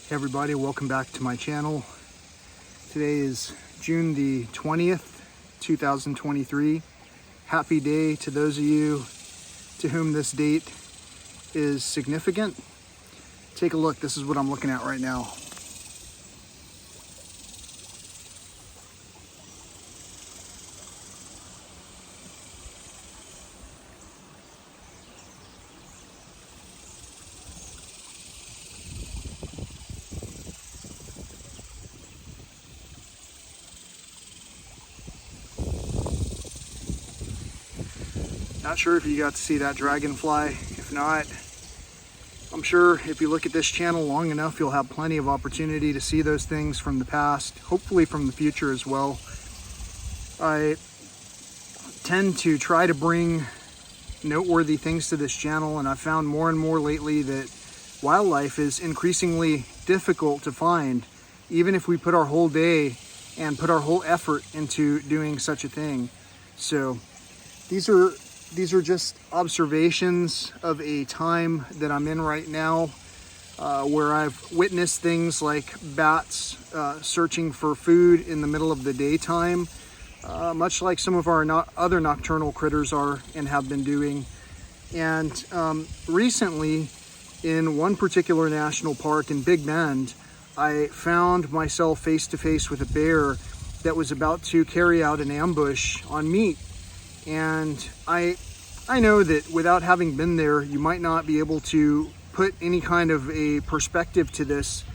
Hey everybody, welcome back to my channel. Today is June the 20th, 2023. Happy day to those of you to whom this date is significant. Take a look, this is what I'm looking at right now. Not sure if you got to see that dragonfly. If not, I'm sure if you look at this channel long enough, you'll have plenty of opportunity to see those things from the past, hopefully from the future as well. I tend to try to bring noteworthy things to this channel, and I've found more and more lately that wildlife is increasingly difficult to find, even if we put our whole day and put our whole effort into doing such a thing. So these are just observations of a time that I'm in right now, where I've witnessed things like bats searching for food in the middle of the daytime, much like some of our other nocturnal critters are and have been doing. And recently, in one particular national park in Big Bend, I found myself face to face with a bear that was about to carry out an ambush on meat. And I know that without having been there, you might not be able to put any kind of a perspective to this.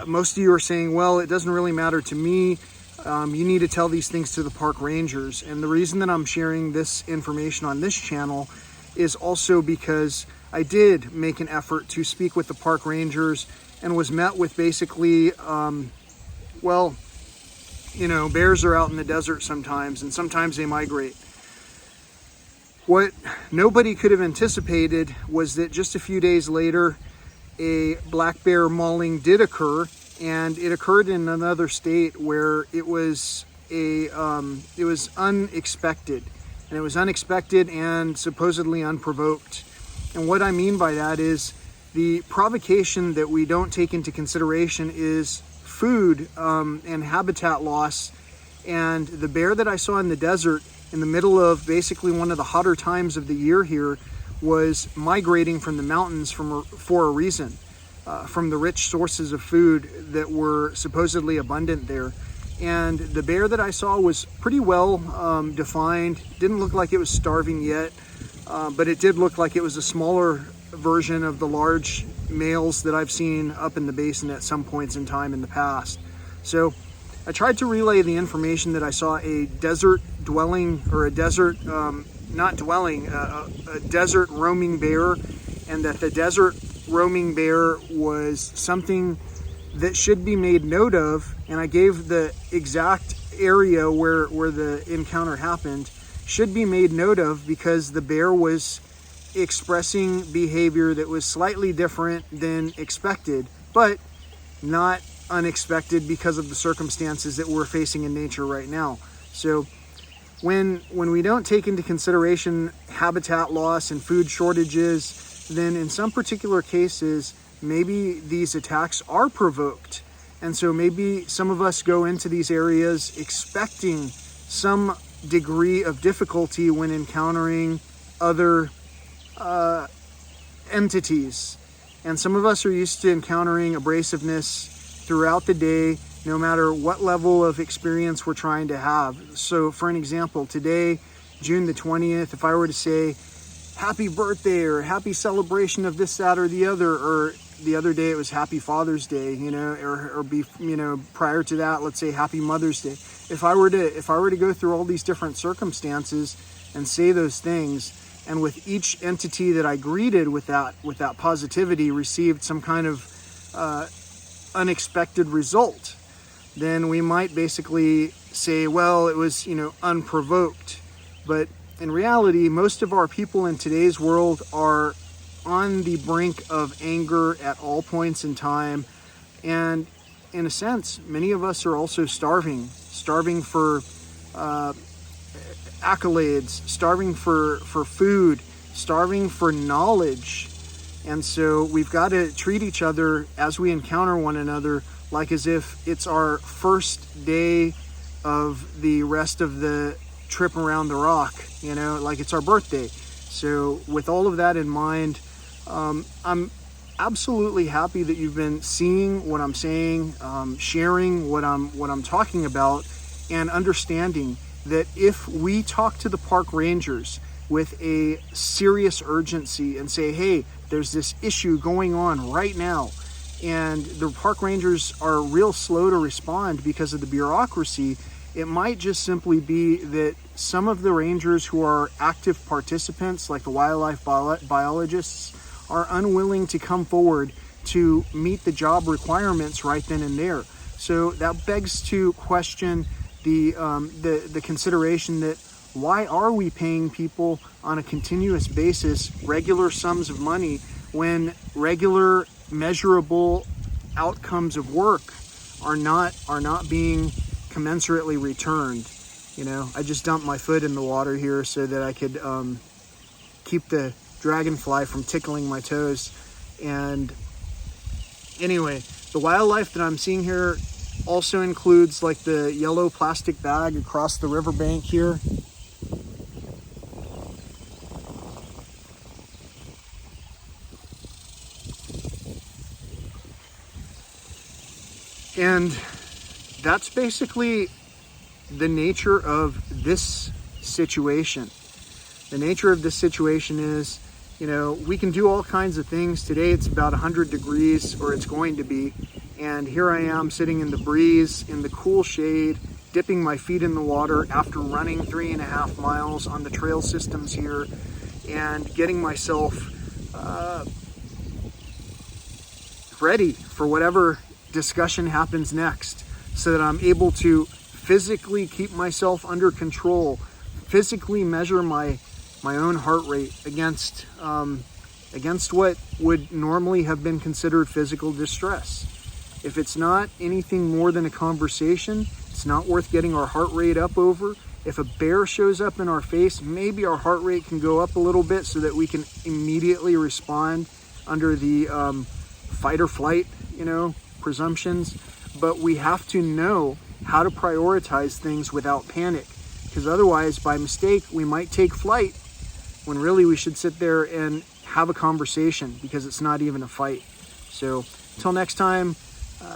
Most of you are saying, well, it doesn't really matter to me. You need to tell these things to the park rangers. And the reason that I'm sharing this information on this channel is also because I did make an effort to speak with the park rangers and was met with basically, well, you know, bears are out in the desert sometimes, and sometimes they migrate. What nobody could have anticipated was that just a few days later, a black bear mauling did occur, and it occurred in another state where it was unexpected, and it was unexpected and supposedly unprovoked. And what I mean by that is the provocation that we don't take into consideration is food and habitat loss. And the bear that I saw in the desert in the middle of basically one of the hotter times of the year here was migrating from the mountains for a reason, from the rich sources of food that were supposedly abundant there. And the bear that I saw was pretty well defined. Didn't look like it was starving yet, but it did look like it was a smaller version of the large males that I've seen up in the basin at some points in time in the past. So I tried to relay the information that I saw a desert dwelling, or a desert, not dwelling, a desert roaming bear, and that the desert roaming bear was something that should be made note of. And I gave the exact area where the encounter happened, should be made note of, because the bear was expressing behavior that was slightly different than expected, but not unexpected because of the circumstances that we're facing in nature right now. So when we don't take into consideration habitat loss and food shortages, then in some particular cases, maybe these attacks are provoked. And so maybe some of us go into these areas expecting some degree of difficulty when encountering other entities. And some of us are used to encountering abrasiveness throughout the day, no matter what level of experience we're trying to have. So for an example, today, June the 20th, if I were to say, happy birthday, or happy celebration of this, that, or the other, or the other day it was happy Father's Day, you know, or prior to that, let's say happy Mother's Day. If I were to go through all these different circumstances and say those things, and with each entity that I greeted with that positivity received some kind of unexpected result, then we might basically say, well, it was, unprovoked. But in reality, most of our people in today's world are on the brink of anger at all points in time. And in a sense, many of us are also starving for accolades, starving for food, starving for knowledge. And so we've got to treat each other as we encounter one another like as if it's our first day of the rest of the trip around the rock, you know, like it's our birthday. So with all of that in mind, I'm absolutely happy that you've been seeing what I'm saying, sharing what I'm talking about, and understanding that if we talk to the park rangers with a serious urgency and say, hey, there's this issue going on right now, and the park rangers are real slow to respond because of the bureaucracy, it might just simply be that some of the rangers who are active participants, like the wildlife biologists, are unwilling to come forward to meet the job requirements right then and there. So that begs to question the consideration that why are we paying people on a continuous basis regular sums of money when regular measurable outcomes of work are not being commensurately returned. You know, I just dumped my foot in the water here so that I could keep the dragonfly from tickling my toes. And anyway, the wildlife that I'm seeing here also includes like the yellow plastic bag across the riverbank here. And that's basically the nature of this situation. The nature of this situation is, you know, we can do all kinds of things. Today it's about 100 degrees, or it's going to be. And here I am sitting in the breeze, in the cool shade, dipping my feet in the water after running 3.5 miles on the trail systems here, and getting myself ready for whatever discussion happens next, so that I'm able to physically keep myself under control, physically measure my own heart rate against what would normally have been considered physical distress. If it's not anything more than a conversation, it's not worth getting our heart rate up over. If a bear shows up in our face, maybe our heart rate can go up a little bit so that we can immediately respond under the fight or flight, you know, presumptions. But we have to know how to prioritize things without panic, because otherwise, by mistake, we might take flight when really we should sit there and have a conversation, because it's not even a fight. So until next time,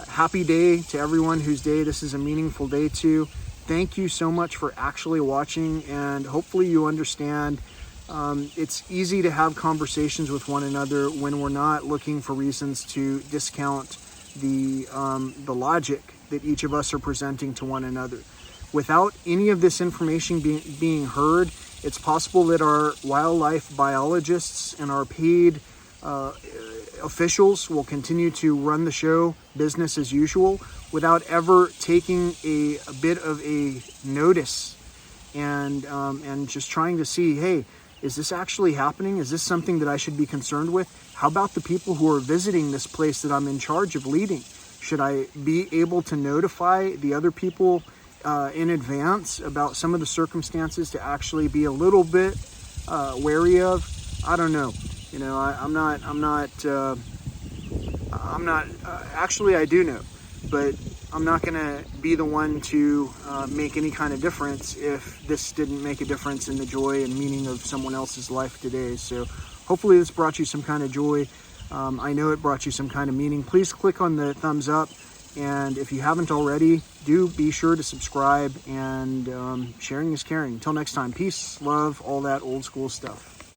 happy day to everyone whose day this is a meaningful day to. Thank you so much for actually watching, and hopefully you understand it's easy to have conversations with one another when we're not looking for reasons to discount the logic that each of us are presenting to one another. Without any of this information being heard, it's possible that our wildlife biologists and our paid officials will continue to run the show business as usual without ever taking a bit of a notice and just trying to see, hey, is this actually happening? Is this something that I should be concerned with? How about the people who are visiting this place that I'm in charge of leading? Should I be able to notify the other people in advance about some of the circumstances to actually be a little bit wary of? I don't know. You know, actually I do know, but I'm not going to be the one to make any kind of difference if this didn't make a difference in the joy and meaning of someone else's life today. So hopefully this brought you some kind of joy. I know it brought you some kind of meaning. Please click on the thumbs up. And if you haven't already, do be sure to subscribe, and sharing is caring. Until next time, peace, love, all that old school stuff.